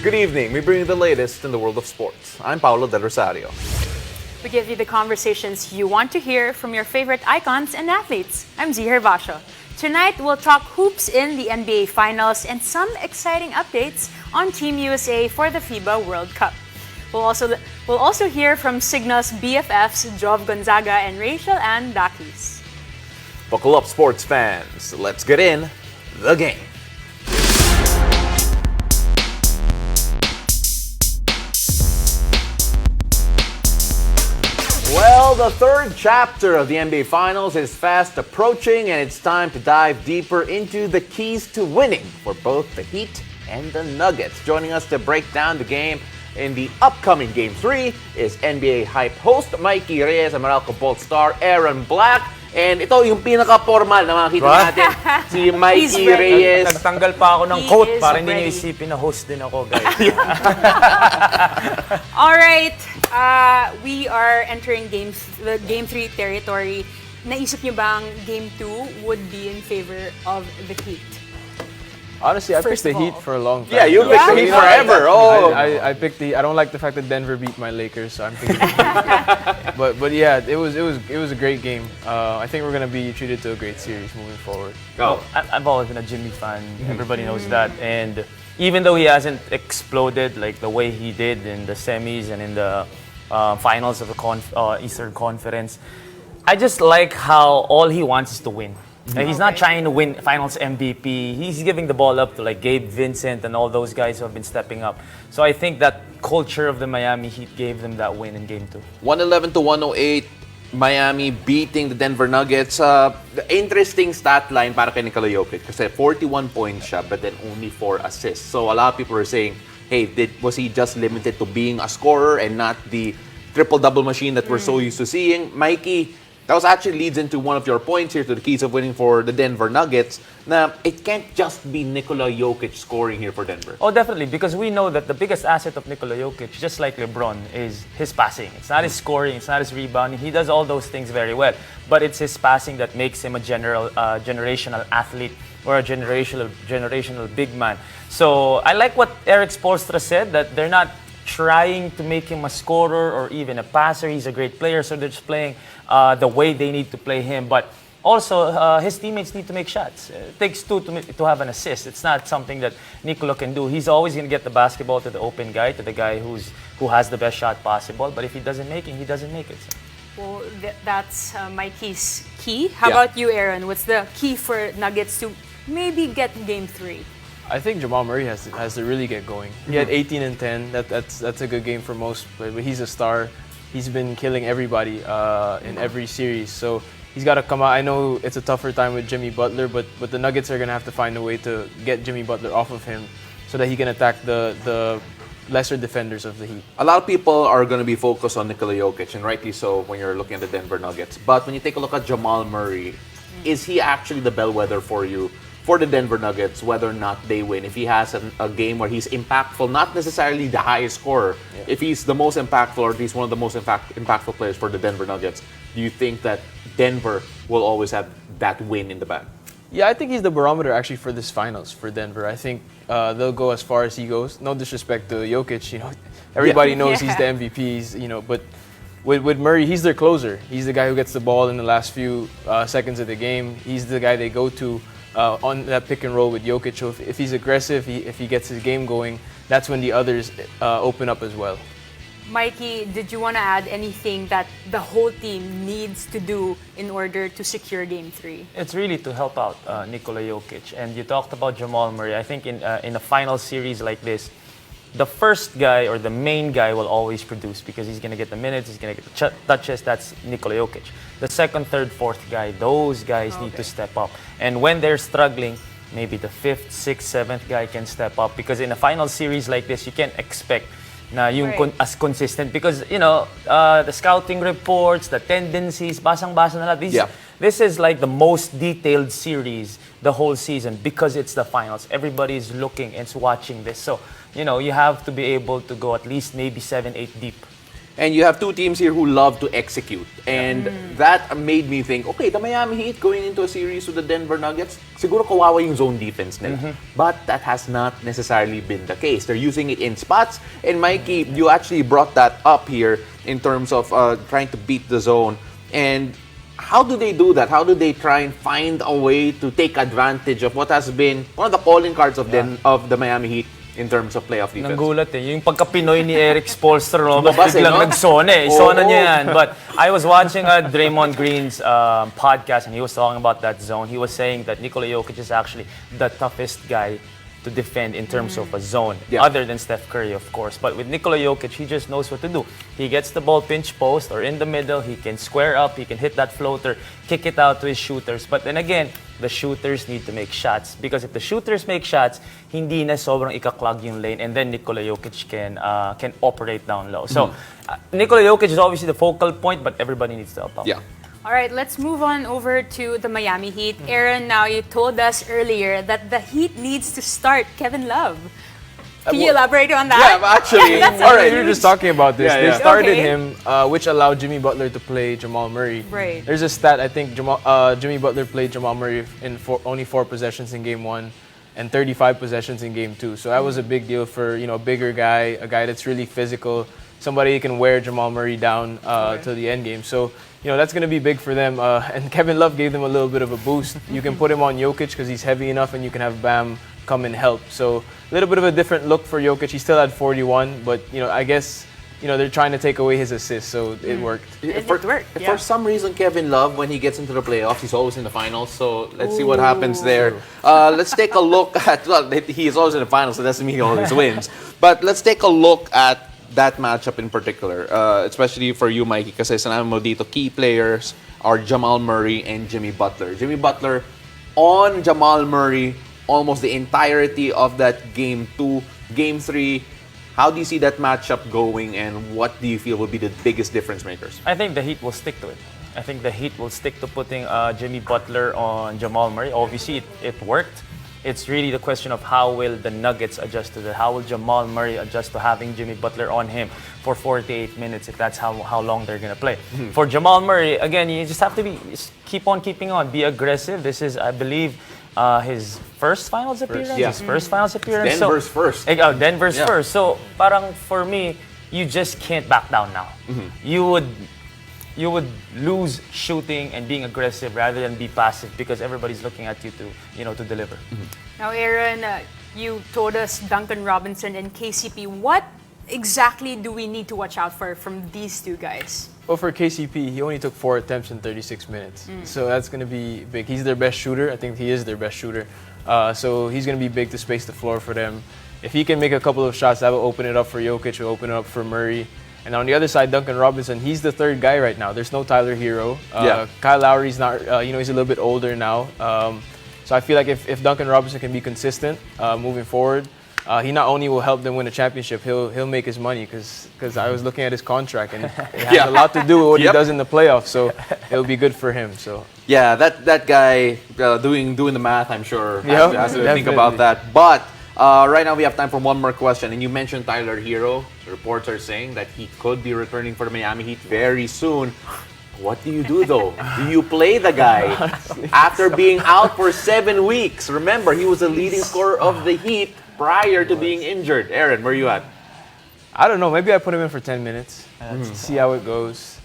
Good evening. We bring you the latest in the world of sports. I'm Paolo Del Rosario. We give you the conversations you want to hear from your favorite icons and athletes. I'm Z Herbacio. Tonight, we'll talk hoops in the NBA Finals and some exciting updates on Team USA for the FIBA World Cup. We'll also hear from Cignal's BFFs Gonzaga and Rachel and Daquis. Buckle up, sports fans. Let's get in the game. Well, the third chapter of the NBA Finals is fast approaching, and it's time to dive deeper into the keys to winning for both the Heat and the Nuggets. Joining us to break down the game in the upcoming Game 3 is NBA Hype host Mikey Reyes and Meralco Bolt star Aaron Black. And ito yung pinaka-formal na makikita natin, si Mikey Reyes. Nagtanggal pa ako ng coat para hindi niyo isipin na host din ako, guys. All right, we are entering the Game 3 territory. Naisip niyo bang Game 2 would be in favor of the Heat? Honestly, I picked the Heat for a long time. Yeah, you picked the Heat forever. I picked the. I don't like the fact that Denver beat my Lakers, so I'm picking the Heat. But yeah, it was a great game. I think we're gonna be treated to a great series moving forward. I've always been a Jimmy fan. Everybody knows that. And even though he hasn't exploded like the way he did in the semis and in the finals of the Eastern Conference, I just like how all he wants is to win. And he's not trying to win Finals MVP. He's giving the ball up to like Gabe Vincent and all those guys who have been stepping up. So I think that culture of the Miami Heat gave them that win in Game 2. 111-108, Miami beating the Denver Nuggets. The interesting stat line para kay Nikola Jokic kasi 41 points siya but then only 4 assists. So a lot of people are saying, hey, was he just limited to being a scorer and not the triple-double machine that we're so used to seeing? Mikey, that was actually leads into one of your points here to the keys of winning for the Denver Nuggets. Now, it can't just be Nikola Jokic scoring here for Denver. Oh, definitely, because we know that the biggest asset of Nikola Jokic, just like LeBron, is his passing. It's not his scoring, it's not his rebounding. He does all those things very well, but it's his passing that makes him a generational athlete or a generational big man. So I like what Eric Spoelstra said, that they're not trying to make him a scorer or even a passer. He's a great player, so they're just playing the way they need to play him. But also, his teammates need to make shots. It takes two to have an assist. It's not something that Nikola can do. He's always going to get the basketball to the open guy, to the guy who has the best shot possible. But if he doesn't make it, he doesn't make it. So. Well, that's Mikey's key. How about you, Aaron? What's the key for Nuggets to maybe get Game 3? I think Jamal Murray has to really get going. He had 18 and 10. That's a good game for most players, but he's a star. He's been killing everybody in every series. So he's got to come out. I know it's a tougher time with Jimmy Butler, but the Nuggets are going to have to find a way to get Jimmy Butler off of him so that he can attack the lesser defenders of the Heat. A lot of people are going to be focused on Nikola Jokic, and rightly so when you're looking at the Denver Nuggets. But when you take a look at Jamal Murray, is he actually the bellwether for you for the Denver Nuggets, whether or not they win? If he has a game where he's impactful, not necessarily the highest scorer, if he's the most impactful or at least one of the most impactful players for the Denver Nuggets, do you think that Denver will always have that win in the bag? Yeah, I think he's the barometer actually for this finals for Denver. I think they'll go as far as he goes. No disrespect to Jokic, everybody knows he's the MVP, but with Murray, he's their closer. He's the guy who gets the ball in the last few seconds of the game. He's the guy they go to on that pick and roll with Jokic. So if he's aggressive, if he gets his game going, that's when the others open up as well. Mikey, did you want to add anything that the whole team needs to do in order to secure Game 3? It's really to help out Nikola Jokic. And you talked about Jamal Murray. I think in a final series like this, the first guy or the main guy will always produce because he's going to get the minutes, he's going to get the touches. That's Nikola Jokic. The second, third, fourth guy, those guys need to step up. And when they're struggling, maybe the fifth, sixth, seventh guy can step up because in a final series like this, you can't expect na yung as consistent because, the scouting reports, the tendencies, basang-basa na lahat. This is like the most detailed series the whole season because it's the finals. Everybody's looking and watching this. So, you have to be able to go at least maybe 7-8 deep. And you have two teams here who love to execute. And that made me think, okay, the Miami Heat going into a series with the Denver Nuggets, siguro kawawa yung zone defense nila. But that has not necessarily been the case. They're using it in spots. And Mikey, you actually brought that up here in terms of trying to beat the zone. And how do they do that? How do they try and find a way to take advantage of what has been one of the calling cards of the Miami Heat in terms of playoff defense? Nanggulat eh. Yung pagka-Pinoy ni Eric Spoelstra, no? Lumabas Biglang no? nagsona eh. Isona niya yan. But I was watching Draymond Green's podcast and he was talking about that zone. He was saying that Nikola Jokic is actually the toughest guy to defend in terms of a zone, other than Steph Curry, of course. But with Nikola Jokic, he just knows what to do. He gets the ball pinch post or in the middle, he can square up, he can hit that floater, kick it out to his shooters. But then again, the shooters need to make shots. Because if the shooters make shots, hindi na sobrang ikaklag yung lane, and then Nikola Jokic can operate down low. So, Nikola Jokic is obviously the focal point, but everybody needs to help out. Yeah. All right, let's move on over to the Miami Heat. Aaron, now you told us earlier that the Heat needs to start Kevin Love. Can you elaborate on that? Yeah, actually. That's All right, huge. we were just talking about this. Yeah, They yeah. started Okay. him, which allowed Jimmy Butler to play Jamal Murray. Right. There's a stat, I think Jimmy Butler played Jamal Murray in only 4 possessions in Game 1 and 35 possessions in Game 2. So that was a big deal for, a bigger guy, a guy that's really physical, somebody who can wear Jamal Murray down to the end game. So, that's going to be big for them. And Kevin Love gave them a little bit of a boost. You can put him on Jokic because he's heavy enough, and you can have Bam come and help. So a little bit of a different look for Jokic. He still had 41, but I guess they're trying to take away his assist, so it worked. It worked, yeah. For some reason, Kevin Love, when he gets into the playoffs, he's always in the finals. So let's see what happens there. Let's take a look at, well, he's always in the finals, so that doesn't mean he always wins. But let's take a look at that matchup in particular, especially for you, Mikey, kasi sanabi mo dito, key players are Jamal Murray and Jimmy Butler. Jimmy Butler on Jamal Murray almost the entirety of that Game 2. Game 3, how do you see that matchup going, and what do you feel will be the biggest difference makers? I think the Heat will stick to it. I think the Heat will stick to putting Jimmy Butler on Jamal Murray. Obviously, it worked. It's really the question of how will the Nuggets adjust to that. How will Jamal Murray adjust to having Jimmy Butler on him for 48 minutes if that's how long they're going to play. For Jamal Murray, again, you just have to keep on keeping on. Be aggressive. This is, I believe, his first finals appearance. Yeah. His first finals appearance. Denver's first. Denver's Yeah. first. So, parang for me, you just can't back down now. You would lose shooting and being aggressive rather than be passive because everybody's looking at you to deliver. Now, Aaron, you told us Duncan Robinson and KCP. What exactly do we need to watch out for from these two guys? Well, for KCP, he only took 4 attempts in 36 minutes. So that's going to be big. He's their best shooter. I think he is their best shooter. So he's going to be big to space the floor for them. If he can make a couple of shots, that will open it up for Jokic, will open it up for Murray. And on the other side, Duncan Robinson, he's the third guy right now. There's no Tyler Hero. Kyle Lowry's not, he's a little bit older now. So I feel like if Duncan Robinson can be consistent moving forward, he not only will help them win a championship, he'll make his money because I was looking at his contract and it has a lot to do with what he does in the playoffs. So it'll be good for him. So Yeah, that guy doing the math, I'm sure, has to think definitely. about that. But right now we have time for one more question. And you mentioned Tyler Hero. Reports are saying that he could be returning for the Miami Heat very soon. What do you do though? Do you play the guy after being out for 7 weeks? Remember, he was the leading scorer of the Heat prior to being injured. Aaron, where are you at? I don't know. Maybe I put him in for 10 minutes. See how it goes.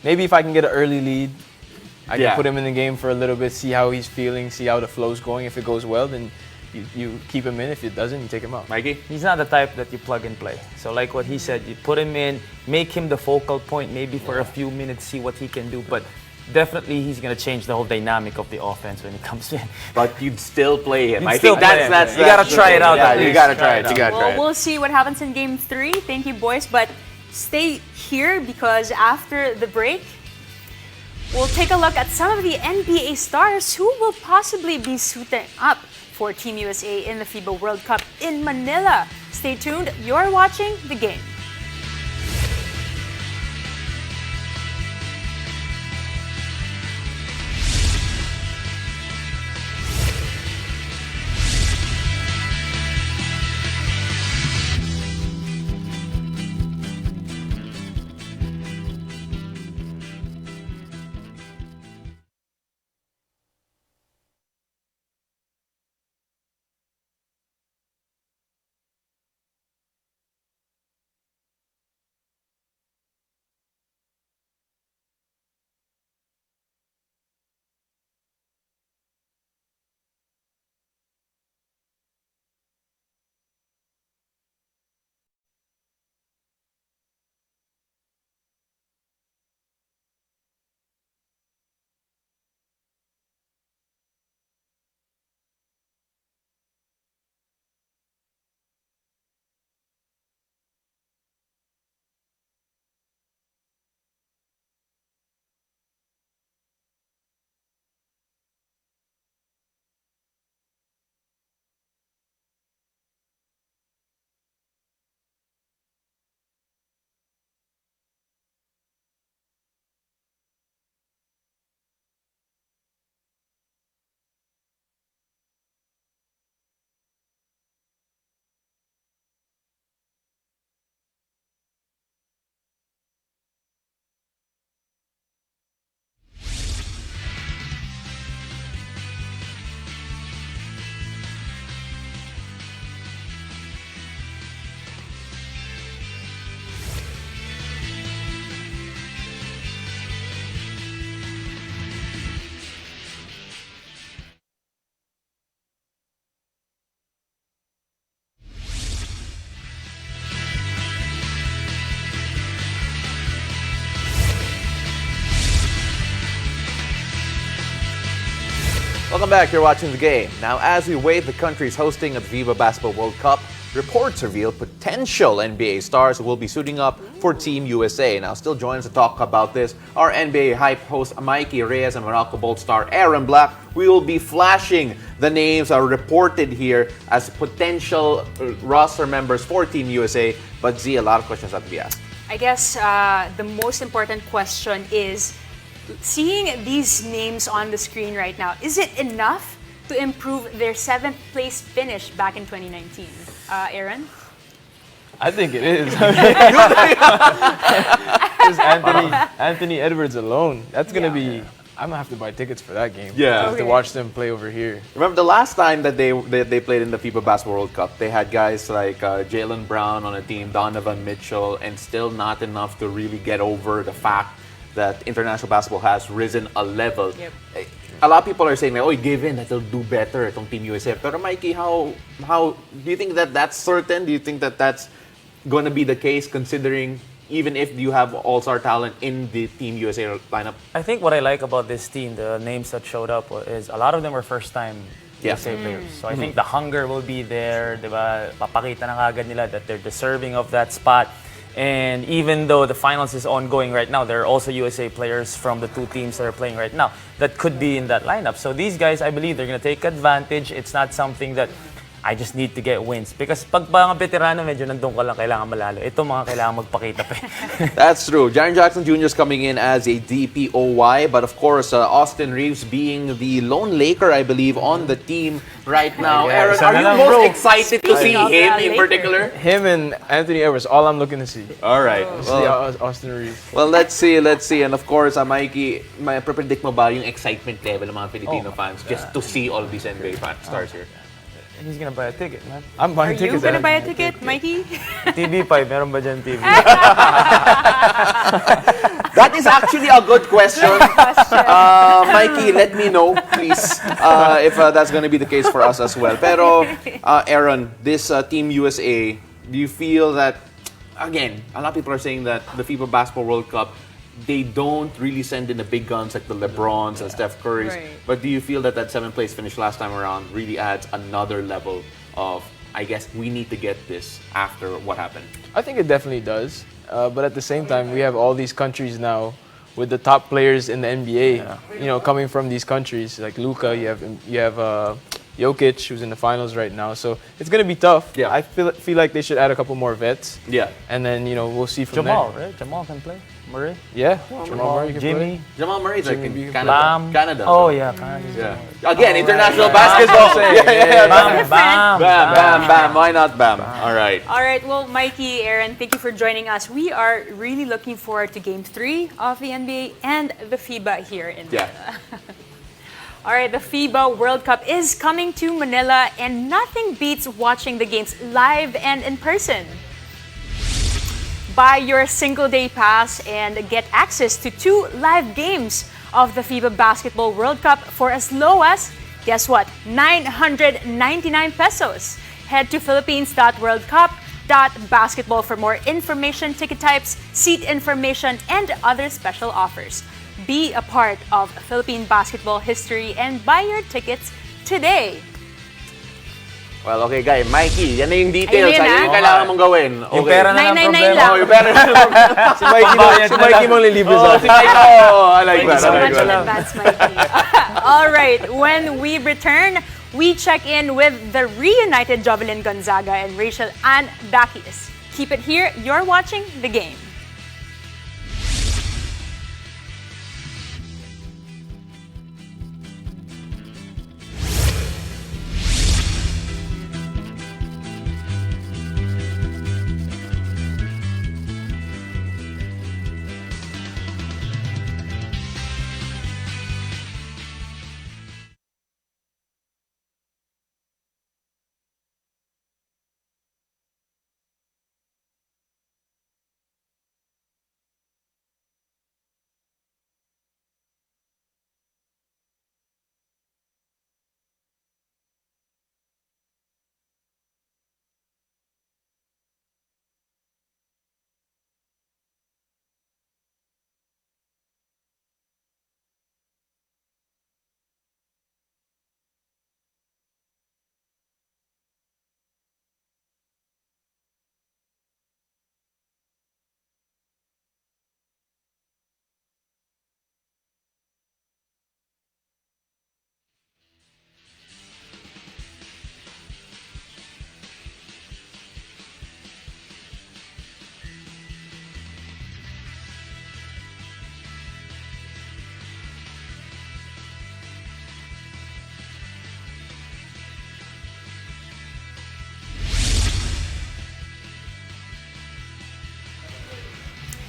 Maybe if I can get an early lead, I can put him in the game for a little bit, see how he's feeling, see how the flow's going. If it goes well, then you keep him in. If it doesn't, you take him out. Mikey? He's not the type that you plug and play. So like what he said, you put him in, make him the focal point, maybe for a few minutes, see what he can do. But definitely he's going to change the whole dynamic of the offense when he comes in. But you'd still play him. You'd I still think play him. that's You gotta try it out Yeah, at you least. gotta Try try it it. You out. gotta try Well, it. we'll see what happens in Game 3. Thank you, boys. But stay here because after the break, we'll take a look at some of the NBA stars who will possibly be suiting up for Team USA in the FIBA World Cup in Manila. Stay tuned. You're watching The Game. Welcome back. You're watching the game. Now, as we wait the country's hosting of the FIBA Basketball World Cup, reports reveal potential NBA stars who will be suiting up for Team USA. Now, still joining us to talk about this, our NBA hype host Mikey Reyes and Morocco Bolt star Aaron Black. We will be flashing the names are reported here as potential roster members for Team USA. But Z, a lot of questions have to be asked. I guess the most important question is, seeing these names on the screen right now, is it enough to improve their 7th place finish back in 2019? Aaron? I think it is. Just Anthony Edwards alone. That's gonna be. I'm gonna have to buy tickets for that game. Yeah. To watch them play over here. Remember the last time that they played in the FIBA Basketball World Cup, they had guys like Jalen Brown on a team, Donovan Mitchell, and still not enough to really get over the fact that international basketball has risen a level. Yep. A lot of people are saying, like, "Oh, give in, that they'll do better itong Team USA." Pero Mikey, how do you think that that's certain? Do you think that that's going to be the case, considering even if you have all-star talent in the Team USA lineup? I think what I like about this team, the names that showed up, is a lot of them were first-time USA players. So I think the hunger will be there, diba? Papakita na kagad nila that they're deserving of that spot. And even though the finals is ongoing right now, there are also USA players from the two teams that are playing right now that could be in that lineup. So these guys, I believe they're going to take advantage. It's not something that I just need to get wins. Because pag mga veterano, medyo nandun ka lang, kailangan malalo. Ito mga kailangan magpakita pa. That's true. Jaren Jackson Jr. is coming in as a DPOY, but of course, Austin Reeves being the lone Laker, I believe, on the team right now. Yeah, Aaron, are you most excited to see Speaking of him the in Laker. particular? Him and Anthony Edwards. All I'm looking to see. All right. See Austin Reeves. Well, let's see. And of course, Mikey, may predict mo ba yung excitement level ng mga Filipino fans just to see all these NBA stars here? He's gonna buy a ticket, man. I'm Are buying you tickets. gonna buy a ticket, Mikey? TV5, meron ba dyan TV? That is actually a good question. Mikey, let me know, please, if that's going to be the case for us as well. Pero, Aaron, this Team USA, do you feel that, again, a lot of people are saying that the FIBA Basketball World Cup, they don't really send in the big guns like the LeBrons and Steph Currys. Right. But do you feel that 7th place finish last time around really adds another level of, I guess, we need to get this after what happened? I think it definitely does. But at the same time, we have all these countries now with the top players in the NBA, you know, coming from these countries. Like Luka, you have Jokic, who's in the finals right now. So it's gonna be tough. Yeah. I feel like they should add a couple more vets. Yeah. And then, you know, we'll see from Jamal, there. right? Jamal can play. Murray? Yeah. Jamal Murray can Jimmy. play. Jamal Murray is like Jimmy in B. Canada. Bam. Canada. Oh, yeah. Canada. Yeah. Again, international right. basketball. Yeah. Bam, bam, Bam, bam. Why not bam? All right. All right, well, Mikey, Aaron, thank you for joining us. We are really looking forward to Game 3 of the NBA and the FIBA here in Yeah. Manila. All right, the FIBA World Cup is coming to Manila, and nothing beats watching the games live and in person. Buy your single-day pass and get access to 2 live games of the FIBA Basketball World Cup for as low as, guess what, 999 pesos. Head to philippines.worldcup.basketball for more information, ticket types, seat information, and other special offers. Be a part of Philippine basketball history and buy your tickets today. Well, okay, guys. Mikey, yan na yung details. Ayun Ayun na. yung kailangan mong gawin. Yung pera na lang 999 problema. lang. Oh, yung pera na lang. Si Mikey mo lilibre sa akin. Oh, I like Thank you that. so I like much in that. advance, Mikey. All right, when we return, we check in with the reunited Jovelyn Gonzaga and Rachel Ann Daquis. Keep it here. You're watching The Game.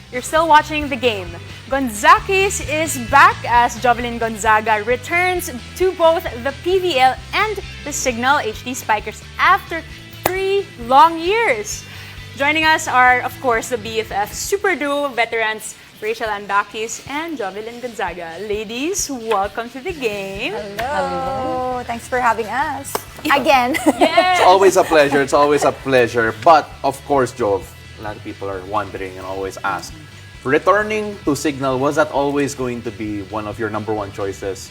You're still watching the game. Gonzaquis is back as Jovelyn Gonzaga returns to both the PVL and the Cignal HD Spikers after 3 long years. Joining us are, of course, the BFF Super Duo veterans Rachel and Daquis and Jovelyn Gonzaga. Ladies, welcome to the game. Hello. Thanks for having us. Again. Yes. It's always a pleasure. It's always a pleasure. But, of course, Jov, a lot of people are wondering and always ask, returning to Cignal, was that always going to be one of your number one choices?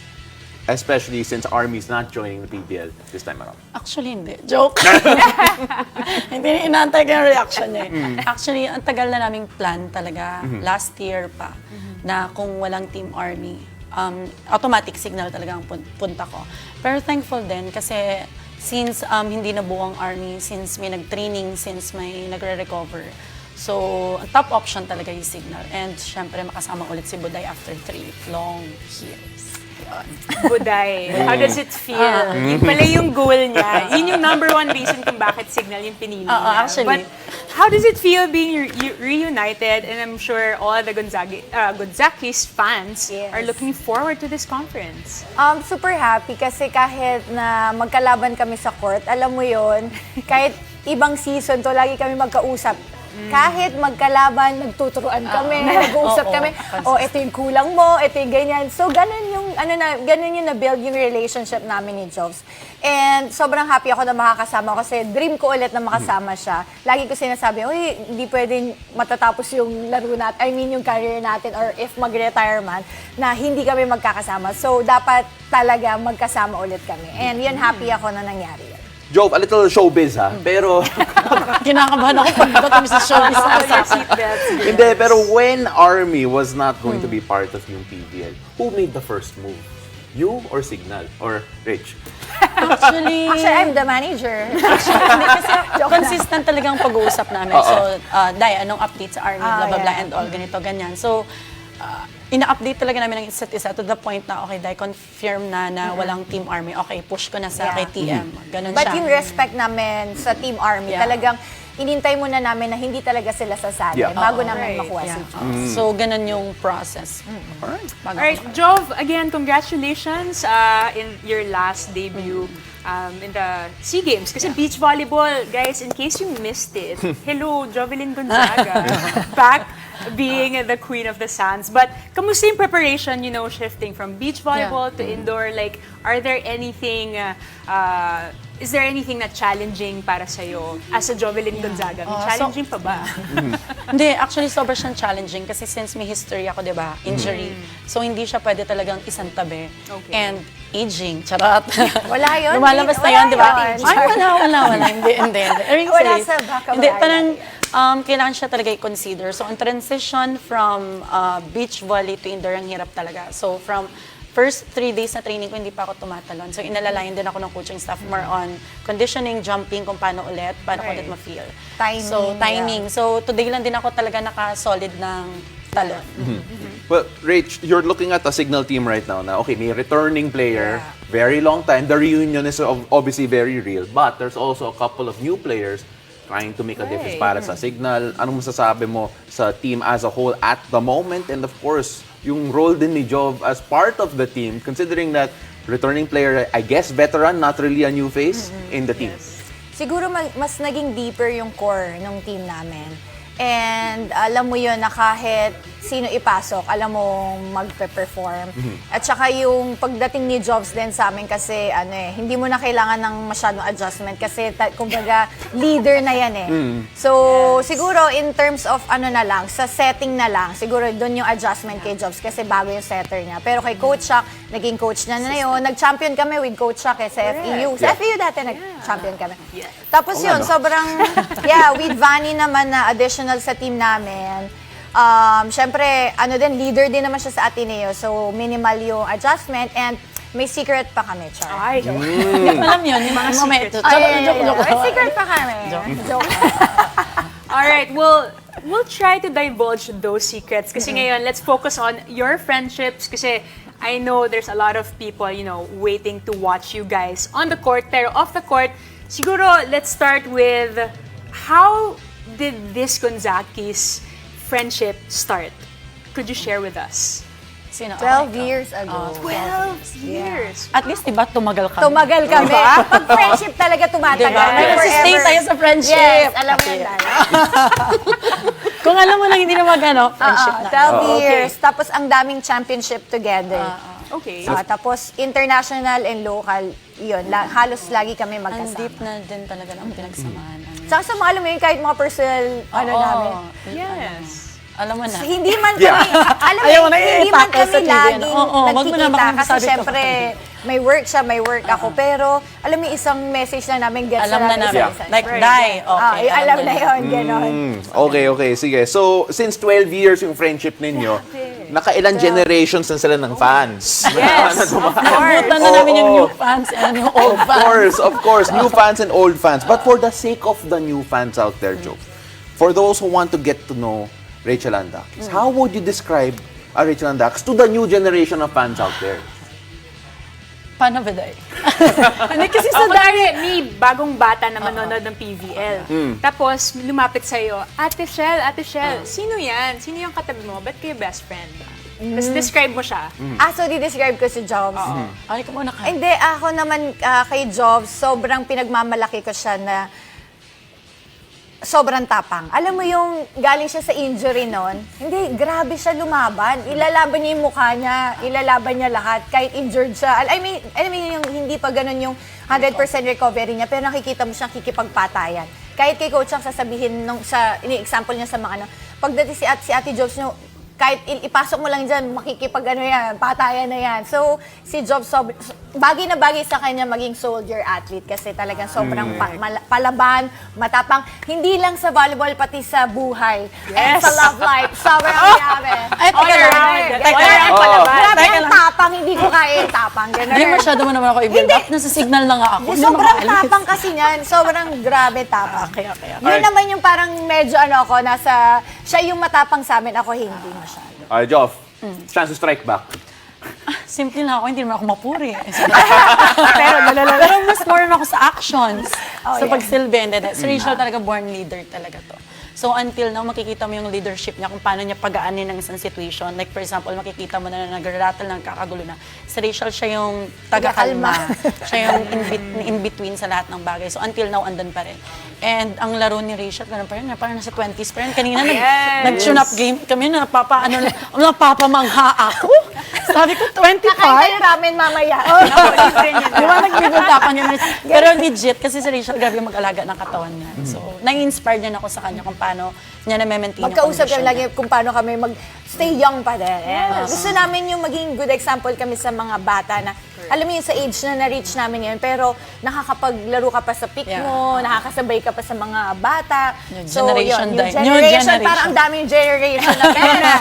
Especially since Army's not joining the PBL this time around. Actually, hindi. Joke. Hindi, inaantay ko yung reaction niya. Actually, ang tagal na naming plan talaga. Last year pa. Na kung walang Team Army, automatic Cignal talaga ang punta ko. Pero thankful din kasi since hindi na buong Army, since may nag-training, since may nagre-recover. So, ang top option talaga yung Cignal. And syempre, makasama ulit si Buday after 3 long years. Buday, how does it feel? Yun pala yung goal niya. Yun yung number one reason kung bakit Cignal yung pinili niya. Actually. But how does it feel being reunited? And I'm sure all the Gonzaquis fans Yes. are looking forward to this conference. Super happy kasi kahit na magkalaban kami sa court, alam mo yon, kahit ibang season to, lagi kami magkausap. Kahit magkalaban, nagtuturuan kami, nag-uusap kami. Ito yung kulang mo, ito yung ganyan. So, ganun yung na-build yung relationship namin ni Jobs. And sobrang happy ako na makakasama kasi dream ko ulit na makasama siya. Lagi ko sinasabi, uy, hindi pwedeng matatapos yung laro natin, yung career natin, or if mag-retire man, na hindi kami magkakasama. So, dapat talaga magkasama ulit kami. And yun, happy ako na nangyari yun. Jov, a little showbiz ha, pero... Kinakabahan ako pag kami sa showbiz. Your seatbelts. Hindi, pero when Army was not going to be part of yung PBL, who made the first move? You or Cignal? Or Rich? Actually, I'm the manager. hindi kasi consistent talagang pag-uusap namin. So, Day, anong update sa Army, blah, blah, blah, and all, ganito, ganyan. So, ina-update talaga namin ng isa't isa to the point na, okay, Day, confirm na walang Team Army. Okay, push ko na sa kay TM. Ganun But siya. yung respect namin sa Team Army, talagang inintay muna namin na hindi talaga sila sasali bago namin makuha si Jov. So, ganun yung process. Alright, Jov, again, congratulations in your last debut in the SEA Games. Kasi beach volleyball, guys, in case you missed it, hello, Jovelyn Gonzaga, back being the queen of the sands. But kamusta yung preparation, shifting from beach volleyball to indoor? Like, are there anything, is there anything na challenging para sa'yo as a Jovelyn Gonzaga? Challenging pa ba? Hindi, actually, sobrang siyang challenging kasi since may history ako, di ba, injury. So, hindi siya pwede talagang isang tabi. Okay. And aging, charot. Wala yun. Lumalabas na Wala yun, di ba? yun. Ay, wala. Hindi. Wala sa vocabulary. Hindi, parang kailangan siya talaga i-consider. So, ang transition from beach volley to indoor, ang hirap talaga. So, from first 3 days na training ko, hindi pa ako tumatalon. So, inalalayan din ako ng coaching staff more on conditioning, jumping, kung paano ko ulit ma-feel. Timing, So, timing. So, today lang din ako talaga naka-solid ng talon. Well, Rach, you're looking at a Cignal team right now na, okay, may returning player, very long time. The reunion is obviously very real. But there's also a couple of new players trying to make a difference para sa Cignal. Anong masasabi mo sa team as a whole at the moment? And of course, yung role din ni Jov as part of the team, considering that returning player, I guess, veteran, not really a new face in the team. Siguro mas naging deeper yung core ng team namin. And alam mo yun na kahit sino ipasok, alam mo magpe-perform. At saka yung pagdating ni Jobs din sa amin kasi hindi mo na kailangan ng masyadong adjustment kasi kumbaga leader na yan eh. So siguro in terms of sa setting na lang, siguro doon yung adjustment kay Jobs kasi bago yung setter niya. Pero kay Coach Shaq, naging coach niya na yun. Nag-champion kami with Coach Shaq sa FEU. Sa FEU dati nag-champion kami. Tapos yun, sobrang, with Vanny naman na additional sa team namin. Syempre, leader din naman siya sa Ateneo. So, minimal yung adjustment and may secret pa kami, Char. Ay, Alam yun, yung mga secret. May secret pa kami. Joke. alright, we'll try to divulge those secrets. Kasi ngayon, let's focus on your friendships. Kasi I know there's a lot of people, waiting to watch you guys on the court. Pero off the court, siguro, let's start with how did this Gonzaquis friendship start? Could you share with us? Sino? 12 years ago. 12 years. At least, diba, tumagal kami. Tumagal kami. Pag friendship talaga tumatagal. Diba? Nag-stay tayo sa friendship. Yes, alam mo yun, Dala. Kung alam mo lang, hindi na friendship na. 12 years. Tapos ang daming championship together. Okay. Tapos international and local, yun. Halos lagi kami Ang magkasama. deep na din talaga ng pinagsamahan namin. Saka sa mga alam mo yun, kahit mga personal, namin. Yes. Alam mo na. Hindi man kami, alam mo, Ayaw mo na hindi man i-tackle sa kami TV, laging ano? Oo, wag mo na nagkikita kasi makasabi ko. syempre may work siya, may work ako. Pero alam mo, isang message na namin, gets Alam na namin. isa-isa. Like, die. Okay. Alam na yun, gano'n. Okay, sige. So, since 12 years yung friendship ninyo, nakailan generations na sila ng fans? Yes, of course. Nabutan na namin yung new fans and yung old fans. Of course, new fans and old fans. But for the sake of the new fans out there, Joe, for those who want to get to know Rachel and Daquis, how would you describe Rachel and Daquis to the new generation of fans out there? Paano ba day? Hindi kasi sa Kunwari, may bagong bata na manonood ng PVL. Tapos, lumapit sa'yo, Ate Shell, sino yan? Sino yung katabi mo? Ba't kayo best friend? Tapos describe mo siya. So di-describe ko si Jobs. Ay, ka muna ka. Hindi, ako naman kay Jobs, sobrang pinagmamalaki ko siya na sobrang tapang. Alam mo yung galing siya sa injury noon, hindi, grabe siya lumaban. Ilalaban niya yung mukha niya, ilalaban niya lahat, kahit injured siya. I mean yung hindi pa ganun yung 100% recovery niya, pero nakikita mo siyang kikipagpatayan. Kahit kay coach ang sasabihin ini-example niya sa mga pagdating si Ate Jobs niyo, kahit ipasok mo lang dyan, patayan na yan. So, si Jobs, bagay na bagay sa kanya maging soldier athlete kasi talagang sobrang palaban, matapang, hindi lang sa volleyball, pati sa buhay. And sa love life, sobrang grabe. Ay, teka lang. Grabe ang tapang, hindi ko kaya yung tapang. Hindi masyado mo naman ako i-build up. Nasa signal na nga ako. Hindi Sobrang makaalis. tapang kasi niyan. Sobrang grabe tapang. Okay. Yun naman yung parang medyo siya yung matapang sa amin, ako hindi masyado. Alright, Joff, chance to strike back. Simple na ako, hindi naman ako mapuri. Pero mas more ako sa actions. Sa pagsilbi. Si Rachel talaga born leader talaga to. So until now, makikita mo yung leadership niya kung paano niya pagaanin ng isang situation. Like for example, makikita mo na nag-rattle ng kakagulo na. Si Rachel, siya yung taga-kalma. Siya yung in-between sa lahat ng bagay. So until now, andun pa rin. And ang laro ni Rachel, ganun pa rin, parang nasa 20s pa rin. Kanina nag-tune up game kami, napapamangha ako. Sabi ko, 25? Kakain tayo ramen mamaya. Di ba nag-build-upan yun? Pero legit, kasi si Rachel grabe mag-alaga ng katawan niya. So, nai-inspire din ako sa kanya kung paano niya na-maintain yung Magkausap condition kami lagi kung paano kami stay young pa din. Gusto namin yung maging good example kami sa mga bata na, alam mo yun, sa age na na-reach namin ngayon, pero nakakapaglaro ka pa sa peak mo, nakakasabay ka pa sa mga bata. Generation New generation, parang ang daming generation na pera.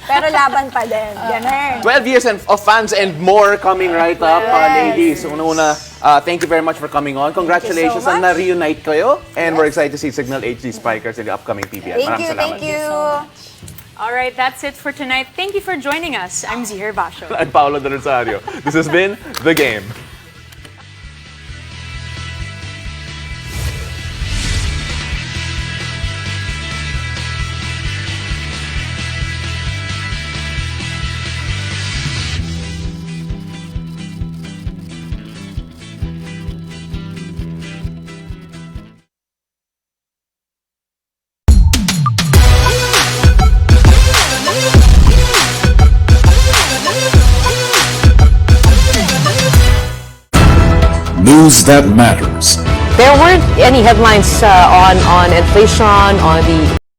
Pero laban pa din. Ganun. 12 years of fans and more coming right up, ladies. Una-una, thank you very much for coming on. Congratulations so much. na na-reunite kayo. And we're excited to see Cignal HD Spikers in the upcoming PBL. Maraming salamat. Thank you. All right, that's it for tonight. Thank you for joining us. I'm Zihir Basho. I'm Paolo De Rosario. This has been The Game. News that matters. There weren't any headlines on inflation, on the